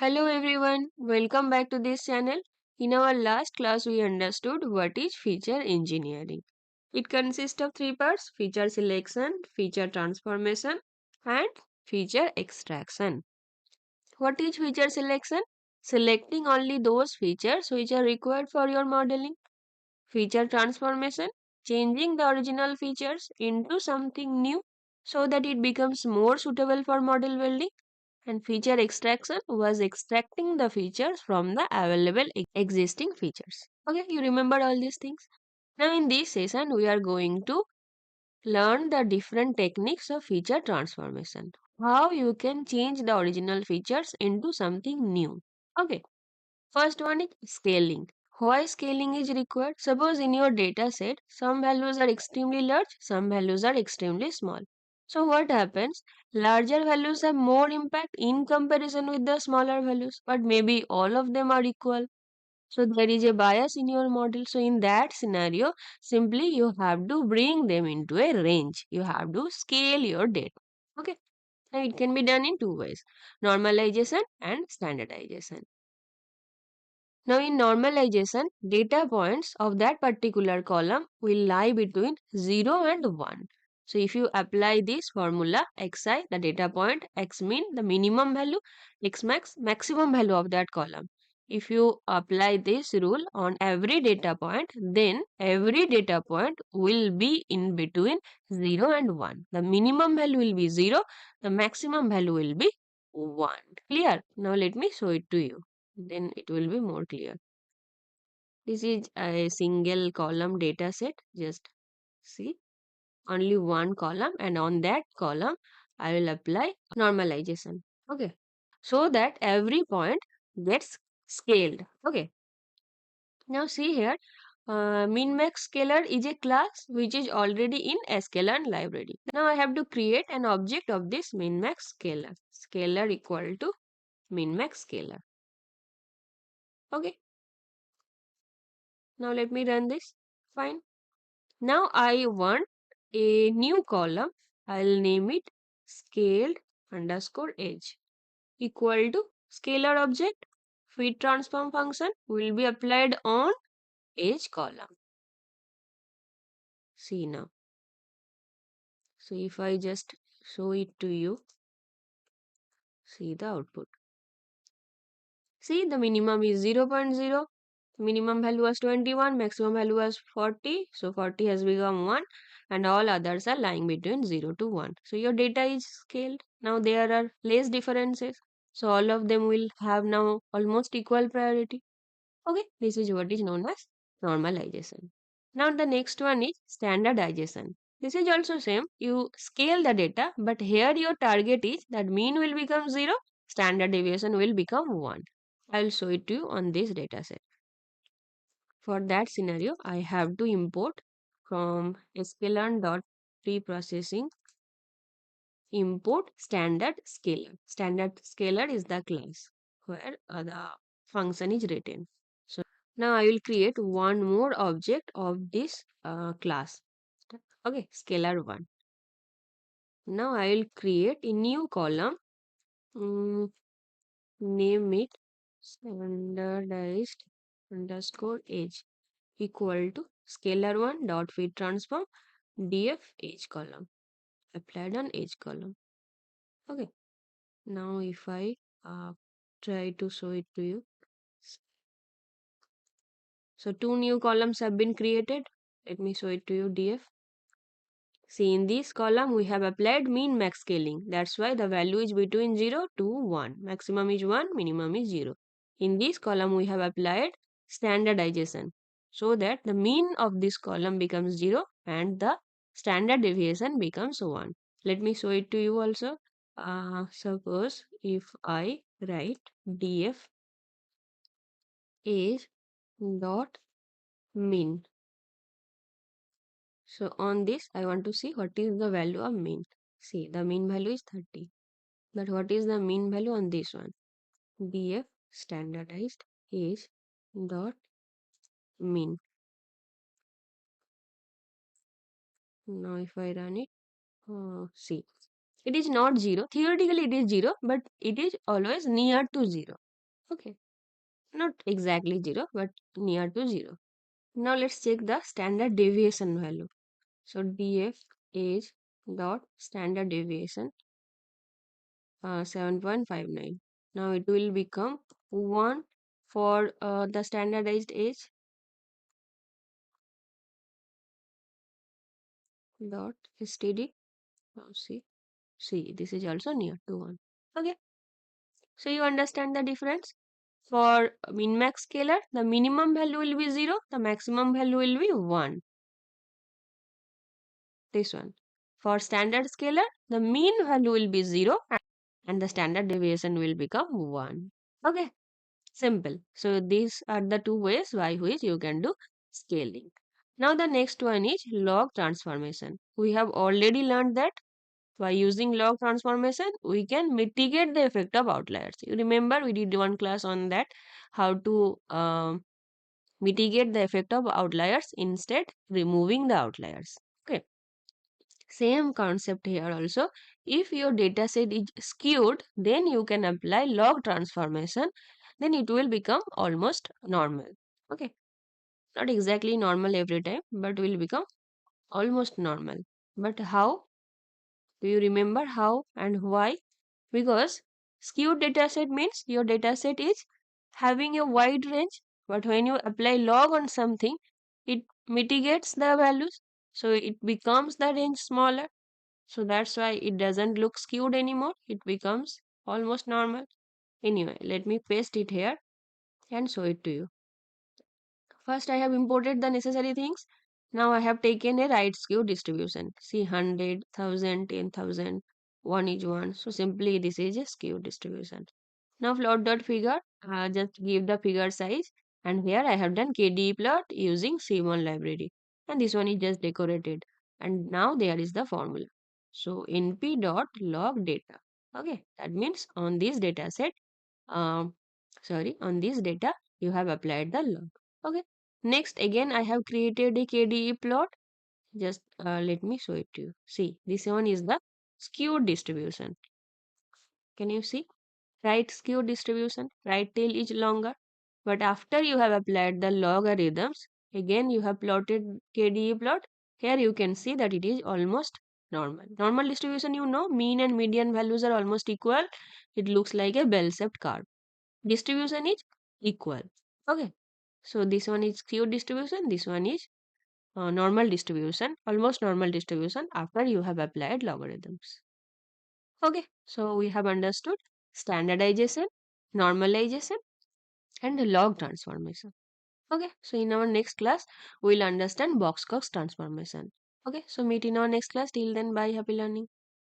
Hello everyone, welcome back to this channel. In our last class, we understood what is feature engineering. It consists of three parts: feature selection, feature transformation, and feature extraction. What is feature selection? Selecting only those features which are required for your modeling. Feature transformation, changing the original features into something new so that it becomes more suitable for model building. And feature extraction was extracting the features from the available existing features. Okay, you remember all these things. Now in this session we are going to learn the different techniques of feature transformation. How you can change the original features into something new. Okay, first one is scaling. Why scaling is required? Suppose in your data set, some values are extremely large, some values are extremely small. So what happens? Larger values have more impact in comparison with the smaller values, but maybe all of them are equal. So there is a bias in your model. So in that scenario, simply you have to bring them into a range. You have to scale your data. Okay. And it can be done in two ways: normalization and standardization. Now, in normalization, data points of that particular column will lie between 0 and 1. So, if you apply this formula xi, the data point, x mean the minimum value, x max maximum value of that column. If you apply this rule on every data point, then every data point will be in between 0 and 1. The minimum value will be 0, the maximum value will be 1. Clear? Now, let me show it to you, then it will be more clear. This is a single column data set. Just see, only one column, and on that column I will apply normalization. Okay, so that every point gets scaled. Okay, now see here, min-max scalar is a class which is already in sklearn library. Now I have to create an object of this min-max scalar. Scalar equal to min-max scalar. Okay, now let me run this. Fine. Now I want a new column. I'll name it scaled underscore edge equal to scalar object. Fit transform function will be applied on edge column. See now. So if I just show it to you, see the output. See, the minimum is 0.0. Minimum value was 21, maximum value was 40. So 40 has become 1 and all others are lying between 0 to 1. So your data is scaled. Now there are less differences. So all of them will have now almost equal priority. Okay, this is what is known as normalization. Now the next one is standardization. This is also same. You scale the data, but here your target is that mean will become 0, standard deviation will become 1. I will show it to you on this data set. For that scenario, I have to import from sklearn.preprocessing import standard scalar. Standard scalar is the class where the function is written. So now I will create one more object of this class. Okay, scalar 1. Now I will create a new column. Name it standardized underscore edge equal to scalar1 dot fit transform df edge column applied on edge column. Okay, now if I try to show it to you, so two new columns have been created. Let me show it to you. Df, see, in this column we have applied min max scaling. That's why the value is between 0 to 1. Maximum is 1, minimum is 0. In this column we have applied standardization so that the mean of this column becomes 0 and the standard deviation becomes 1. Let me show it to you also. Suppose if I write df is dot min. So on this I want to see what is the value of mean. See, the mean value is 30. But what is the mean value on this one? df standardized is dot mean. Now if I run it, see, it is not 0. Theoretically it is 0, but it is always near to 0. Okay, not exactly 0, but near to 0. Now let's check the standard deviation value. So df is dot standard deviation 7.59. Now it will become 1 for the standardized age dot std. Now see, this is also near to 1. Okay, so you understand the difference. For min max scalar, the minimum value will be 0, the maximum value will be 1. This one. For standard scalar, the mean value will be 0 and the standard deviation will become 1. Okay, simple. So these are the two ways by which you can do scaling. Now the next one is log transformation. We have already learned that by using log transformation, we can mitigate the effect of outliers. You remember we did one class on that, how to mitigate the effect of outliers instead removing the outliers. Okay, same concept here also. If your data set is skewed, then you can apply log transformation, then it will become almost normal. Okay, not exactly normal every time, but will become almost normal. But how? Do you remember how and why? Because skewed dataset means your dataset is having a wide range, but when you apply log on something, it mitigates the values, so it becomes the range smaller. So that's why it doesn't look skewed anymore. It becomes almost normal. Anyway, let me paste it here and show it to you. First, I have imported the necessary things. Now I have taken a right skew distribution. See, 100, 1000, 10,000, 1 is 1. So simply this is a skew distribution. Now plot dot figure, just give the figure size. And here I have done KDE plot using C1 library. And this one is just decorated. And now there is the formula. So np dot log data. Okay, that means on this data set, um, on this data, you have applied the log. Okay. Next, again, I have created a KDE plot. Just let me show it to you. See, this one is the skewed distribution. Can you see? Right skew distribution, right tail is longer. But after you have applied the logarithms, again you have plotted KDE plot. Here you can see that it is almost normal. Normal distribution, you know, mean and median values are almost equal. It looks like a bell-shaped curve. Distribution is equal. Okay. So this one is skewed distribution. This one is normal distribution, almost normal distribution after you have applied logarithms. Okay, so we have understood standardization, normalization, and log transformation. Okay, so in our next class, we'll understand box-Cox transformation. Okay, so meet in our next class. Till then, bye. Happy learning.